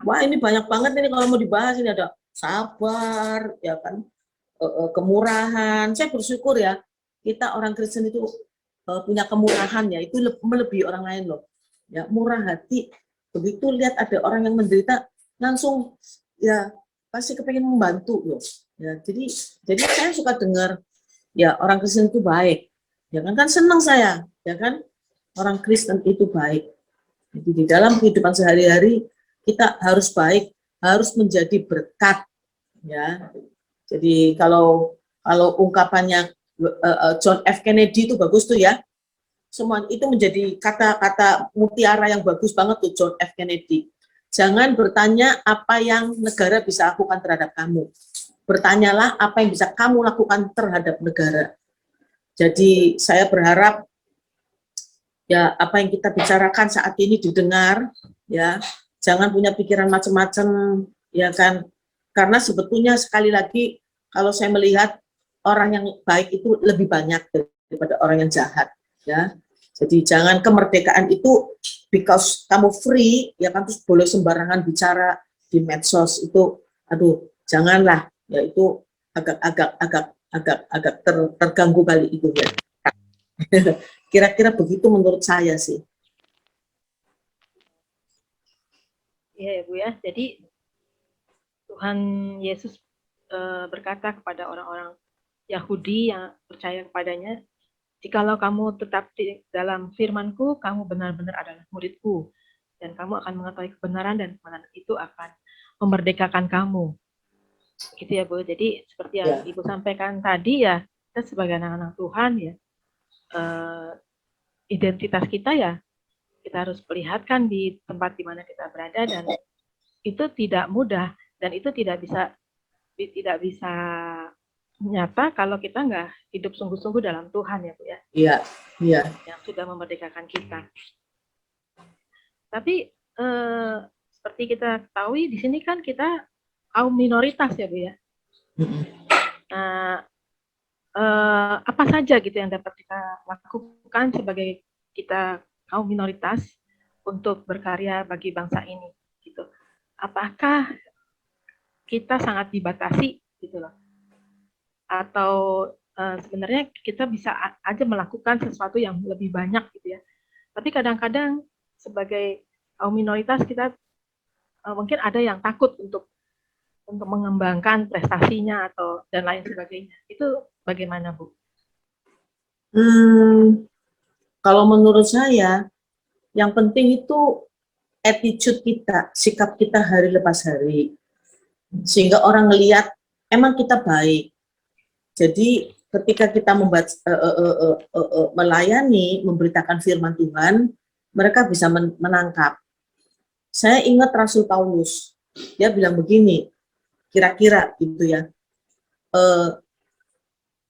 Wah, ini banyak banget ini kalau mau dibahas, ini ada sabar, ya kan, kemurahan. Saya bersyukur ya, kita orang Kristen itu punya kemurahan ya, itu melebihi orang lain loh. Ya, murah hati. Begitu lihat ada orang yang menderita, langsung ya pasti kepengen membantu loh. Ya, jadi saya suka dengar ya orang Kristen itu baik. Ya kan senang saya, ya kan orang Kristen itu baik. Jadi di dalam kehidupan sehari-hari kita harus baik, harus menjadi berkat, ya. Jadi kalau ungkapannya John F. Kennedy itu bagus tuh ya. Semua itu menjadi kata-kata mutiara yang bagus banget tuh John F. Kennedy. Jangan bertanya apa yang negara bisa lakukan terhadap kamu. Bertanyalah apa yang bisa kamu lakukan terhadap negara. Jadi saya berharap ya apa yang kita bicarakan saat ini didengar, ya. Jangan punya pikiran macam-macam, ya kan. Karena sebetulnya sekali lagi kalau saya melihat orang yang baik itu lebih banyak daripada orang yang jahat, ya. Jadi jangan kemerdekaan itu because kamu free, ya kan, terus boleh sembarangan bicara di medsos itu, aduh, janganlah, ya itu agak terganggu kali itu ya. Kira-kira begitu menurut saya sih. Iya ya Bu ya, jadi Tuhan Yesus berkata kepada orang-orang Yahudi yang percaya kepadanya, jikalau kamu tetap di dalam firman-Ku, kamu benar-benar adalah murid-Ku, dan kamu akan mengetahui kebenaran, dan kebenaran itu akan memerdekakan kamu. Gitu ya Bu. Jadi seperti yang Ibu sampaikan tadi ya, kita sebagai anak-anak Tuhan ya, identitas kita ya, kita harus perlihatkan di tempat di mana kita berada, dan itu tidak mudah, dan itu tidak bisa nyata kalau kita nggak hidup sungguh-sungguh dalam Tuhan ya Bu ya. Iya, iya. Yang sudah memerdekakan kita. Tapi seperti kita ketahui di sini kan kita kaum minoritas ya Bu ya. Nah, apa saja gitu yang dapat kita lakukan sebagai kita kaum minoritas untuk berkarya bagi bangsa ini gitu. Apakah kita sangat dibatasi gitu loh? Atau sebenarnya kita bisa aja melakukan sesuatu yang lebih banyak gitu ya. Tapi kadang-kadang sebagai kaum minoritas kita mungkin ada yang takut untuk mengembangkan prestasinya atau dan lain sebagainya. Itu bagaimana Bu? Kalau menurut saya yang penting itu attitude kita, sikap kita hari lepas hari, sehingga orang melihat emang kita baik. Jadi ketika kita melayani, memberitakan firman Tuhan, mereka bisa menangkap. Saya ingat Rasul Paulus, dia bilang begini, kira-kira gitu ya,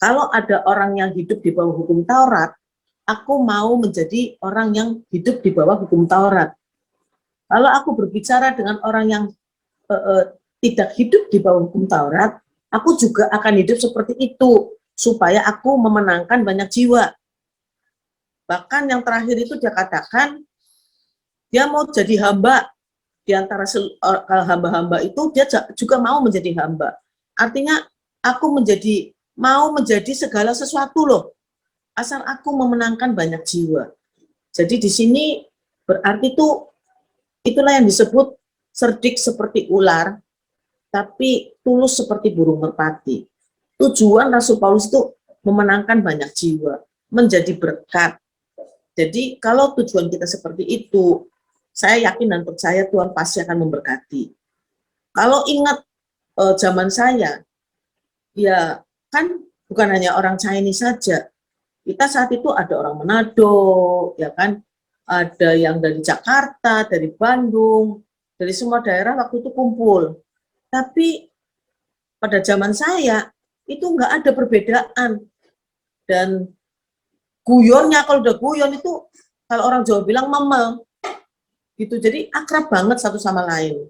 kalau ada orang yang hidup di bawah hukum Taurat, aku mau menjadi orang yang hidup di bawah hukum Taurat. Kalau aku berbicara dengan orang yang tidak hidup di bawah hukum Taurat, aku juga akan hidup seperti itu, supaya aku memenangkan banyak jiwa. Bahkan yang terakhir itu dia katakan, dia mau jadi hamba, di antara hamba-hamba itu, dia juga mau menjadi hamba. Artinya, aku mau menjadi segala sesuatu loh, asal aku memenangkan banyak jiwa. Jadi di sini berarti itulah yang disebut cerdik seperti ular, tapi tulus seperti burung merpati. Tujuan Rasul Paulus itu memenangkan banyak jiwa, menjadi berkat. Jadi kalau tujuan kita seperti itu, saya yakin dan percaya Tuhan pasti akan memberkati. Kalau ingat zaman saya, ya kan bukan hanya orang Chinese saja. Kita saat itu ada orang Manado, ya kan, ada yang dari Jakarta, dari Bandung, dari semua daerah waktu itu kumpul. Tapi pada zaman saya itu nggak ada perbedaan, dan guyonnya, kalau udah guyon itu kalau orang Jawa bilang memel gitu, jadi akrab banget satu sama lain,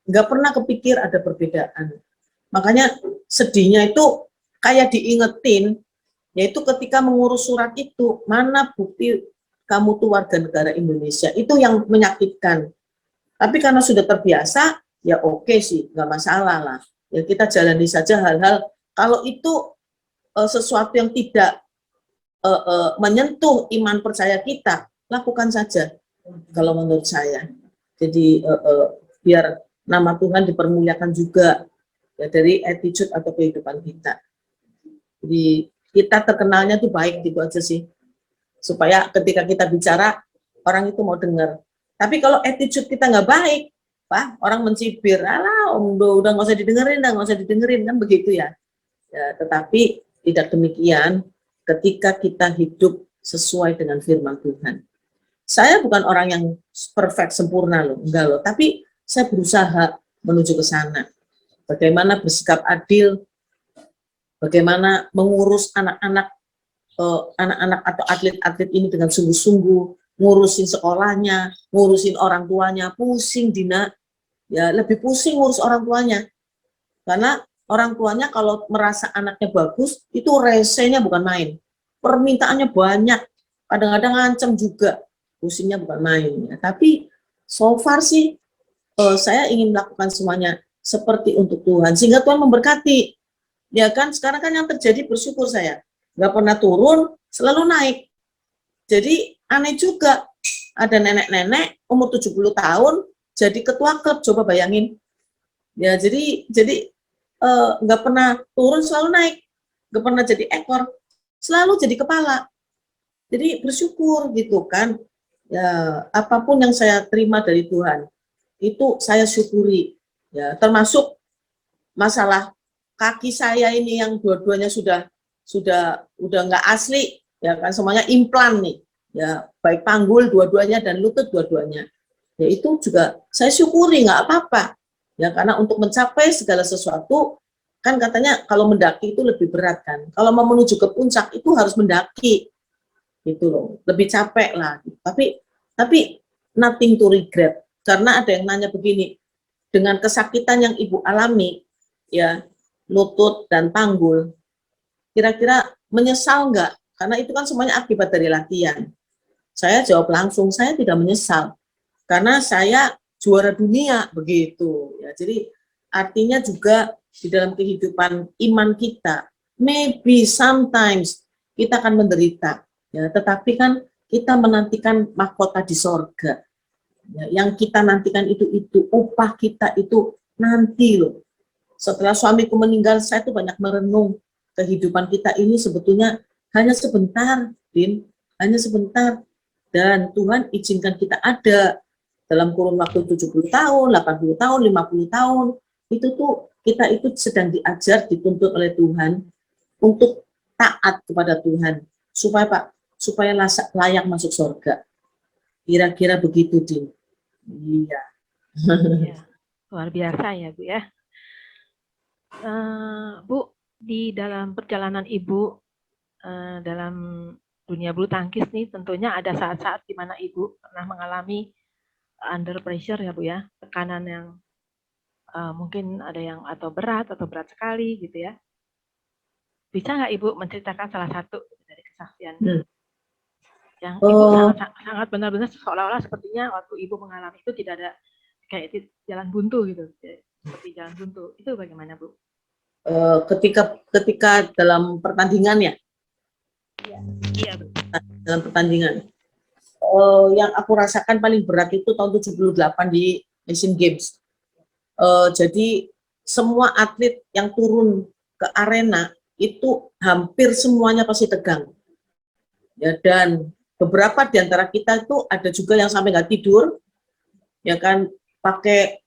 nggak pernah kepikir ada perbedaan. Makanya sedihnya itu kayak diingetin, yaitu ketika mengurus surat itu, mana bukti kamu tuh warga negara Indonesia, itu yang menyakitkan. Tapi karena sudah terbiasa, ya oke sih, nggak masalah lah. Ya kita jalani saja hal-hal. Kalau itu sesuatu yang tidak menyentuh iman percaya kita, lakukan saja. Kalau menurut saya, jadi biar nama Tuhan dipermuliakan juga ya, dari attitude atau kehidupan kita. Jadi kita terkenalnya tuh baik gitu aja sih, supaya ketika kita bicara orang itu mau dengar. Tapi kalau attitude kita nggak baik, Pak, orang mencibir, alah, udah nggak usah didengerin, nggak usah didengerin, kan begitu ya. Ya, tetapi tidak demikian ketika kita hidup sesuai dengan firman Tuhan. Saya bukan orang yang perfect, sempurna loh, enggak loh, tapi saya berusaha menuju ke sana. Bagaimana bersikap adil, bagaimana mengurus anak-anak atau atlet-atlet ini dengan sungguh-sungguh, ngurusin sekolahnya, ngurusin orang tuanya, pusing Dina, ya lebih pusing ngurus orang tuanya, karena orang tuanya kalau merasa anaknya bagus, itu resenya bukan main, permintaannya banyak, kadang-kadang ngancem juga, pusingnya bukan main. Ya. Tapi so far sih, saya ingin melakukan semuanya seperti untuk Tuhan, sehingga Tuhan memberkati. Ya kan, sekarang kan yang terjadi bersyukur saya, nggak pernah turun, selalu naik. Jadi aneh juga, ada nenek-nenek umur 70 tahun jadi ketua klub, coba bayangin. Ya jadi nggak pernah turun, selalu naik, nggak pernah jadi ekor, selalu jadi kepala. Jadi bersyukur gitu kan. Ya apapun yang saya terima dari Tuhan itu saya syukuri. Ya termasuk masalah kaki saya ini yang dua-duanya udah nggak asli, ya kan, semuanya implan nih, ya baik panggul dua-duanya dan lutut dua-duanya. Ya itu juga saya syukuri, nggak apa-apa. Ya karena untuk mencapai segala sesuatu kan katanya kalau mendaki itu lebih berat kan. Kalau mau menuju ke puncak itu harus mendaki, gitu loh. Lebih capek lah. Tapi nothing to regret. Karena ada yang nanya begini, dengan kesakitan yang ibu alami, ya lutut dan panggul, kira-kira menyesal nggak? Karena itu kan semuanya akibat dari latihan. Saya jawab langsung, saya tidak menyesal. Karena saya juara dunia, begitu. Ya, jadi artinya juga di dalam kehidupan iman kita, maybe sometimes kita akan menderita. Ya, tetapi kan kita menantikan mahkota di sorga. Ya, yang kita nantikan itu upah kita itu nanti loh. Setelah suamiku meninggal, saya tuh banyak merenung kehidupan kita ini sebetulnya hanya sebentar, Din, hanya sebentar. Dan Tuhan izinkan kita ada dalam kurun waktu 70 tahun, 80 tahun, 50 tahun, itu tuh kita itu sedang diajar, dituntut oleh Tuhan untuk taat kepada Tuhan, supaya layak masuk surga. Kira-kira begitu, Din. Iya. Ya, luar biasa ya, Bu ya. Bu, di dalam perjalanan Ibu dalam dunia bulu tangkis nih, tentunya ada saat-saat di mana Ibu pernah mengalami under pressure ya Bu ya, tekanan yang mungkin ada yang atau berat sekali gitu ya. Bisa nggak Ibu menceritakan salah satu dari kesaksian yang Ibu sangat benar-benar seolah-olah sepertinya waktu Ibu mengalami itu tidak ada kayak jalan buntu gitu, seperti jalan buntu. Itu bagaimana Bu? Ketika dalam pertandingan ya? Iya, dalam pertandingan. Yang aku rasakan paling berat itu tahun 78 di Asian Games. Jadi semua atlet yang turun ke arena itu hampir semuanya pasti tegang. Ya, dan beberapa di antara kita itu ada juga yang sampai nggak tidur, ya kan, pakai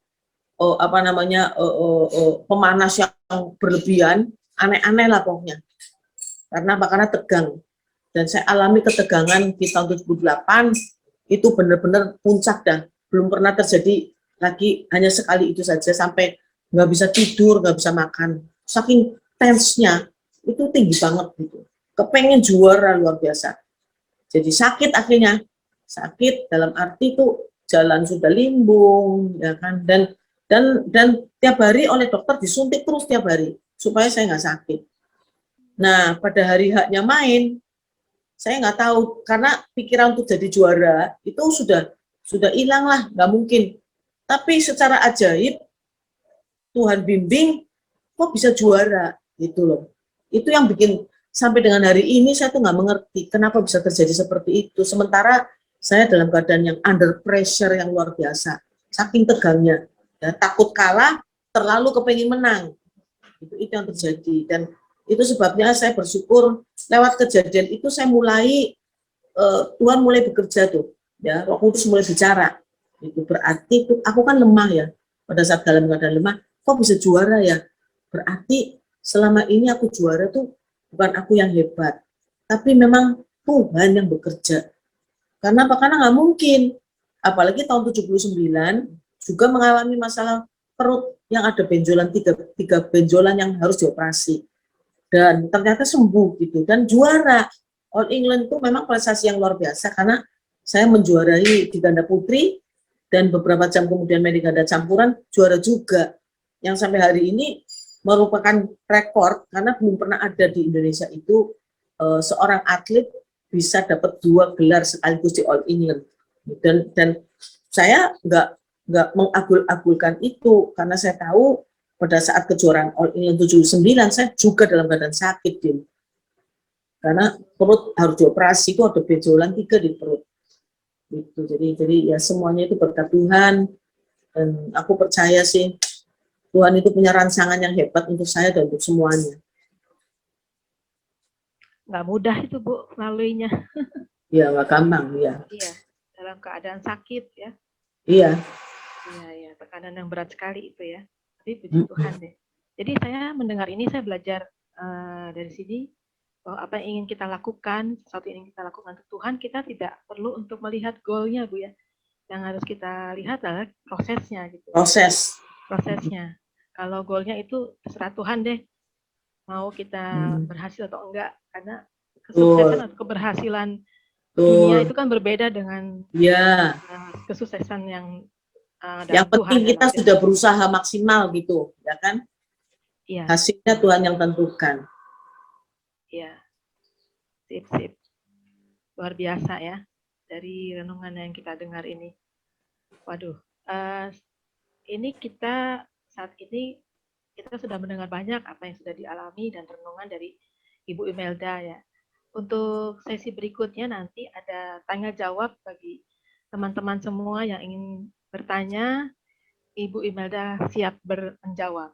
pemanas yang berlebihan, aneh-aneh lah pokoknya. Karena tegang. Dan saya alami ketegangan di tahun 2008, itu benar-benar puncak dah. Belum pernah terjadi lagi, hanya sekali itu saja, sampai nggak bisa tidur, nggak bisa makan. Saking tense-nya, itu tinggi banget gitu. Kepengen juara luar biasa. Jadi sakit akhirnya. Sakit dalam arti itu jalan sudah limbung, ya kan, dan tiap hari oleh dokter disuntik terus tiap hari supaya saya nggak sakit. Nah pada hari haknya main, saya nggak tahu, karena pikiran untuk jadi juara itu sudah hilang lah, nggak mungkin. Tapi secara ajaib Tuhan bimbing kok bisa juara gitu loh. Itu yang bikin sampai dengan hari ini saya tuh nggak mengerti kenapa bisa terjadi seperti itu. Sementara saya dalam keadaan yang under pressure yang luar biasa, saking tegangnya, ya, takut kalah, terlalu kepengen menang. Itu yang terjadi, dan itu sebabnya saya bersyukur lewat kejadian itu saya mulai Tuhan mulai bekerja tuh, ya, Roh Kudus mulai bicara. Itu berarti itu aku kan lemah ya, pada saat dalam keadaan lemah, kok bisa juara ya? Berarti selama ini aku juara tuh bukan aku yang hebat, tapi memang Tuhan yang bekerja. Karena apa? Karena nggak mungkin, apalagi tahun 79 juga mengalami masalah perut yang ada benjolan, tiga benjolan yang harus dioperasi. Dan ternyata sembuh gitu, dan juara. All England itu memang prestasi yang luar biasa, karena saya menjuarai di ganda putri, dan beberapa jam kemudian main di ganda campuran, juara juga. Yang sampai hari ini merupakan rekor, karena belum pernah ada di Indonesia itu seorang atlet bisa dapat 2 gelar sekaligus di All England. Dan saya nggak mengagul-agulkan itu, karena saya tahu pada saat kejuaraan All England 79 saya juga dalam keadaan sakit, Dim. Karena perut harus dioperasi, itu ada benjolan 3 di perut. Gitu. Jadi ya semuanya itu berkat Tuhan, dan aku percaya sih Tuhan itu punya rancangan yang hebat untuk saya dan untuk semuanya. Nggak mudah itu Bu melaluinya. Ya nggak gampang, ya. Iya, dalam keadaan sakit ya. Iya. Iya, tekanan yang berat sekali itu ya. Tapi puji Tuhan deh. Jadi saya mendengar ini, saya belajar dari sini bahwa apa yang ingin kita lakukan, sesuatu yang ingin kita lakukan untuk Tuhan, kita tidak perlu untuk melihat goalnya Bu ya. Yang harus kita lihat adalah prosesnya gitu. Prosesnya. Kalau goalnya itu terserah Tuhan deh, mau kita berhasil atau enggak, karena kesuksesan atau keberhasilan dunia itu kan berbeda dengan kesuksesan yang penting Tuhan, kita sudah berusaha maksimal gitu, ya kan? Iya. Hasilnya Tuhan yang tentukan. Iya. Sip. Luar biasa ya, dari renungan yang kita dengar ini. Waduh, ini kita saat ini kita sudah mendengar banyak apa yang sudah dialami dan renungan dari Ibu Imelda ya. Untuk sesi berikutnya nanti ada tanya jawab bagi teman-teman semua yang ingin bertanya. Ibu Imelda siap menjawab.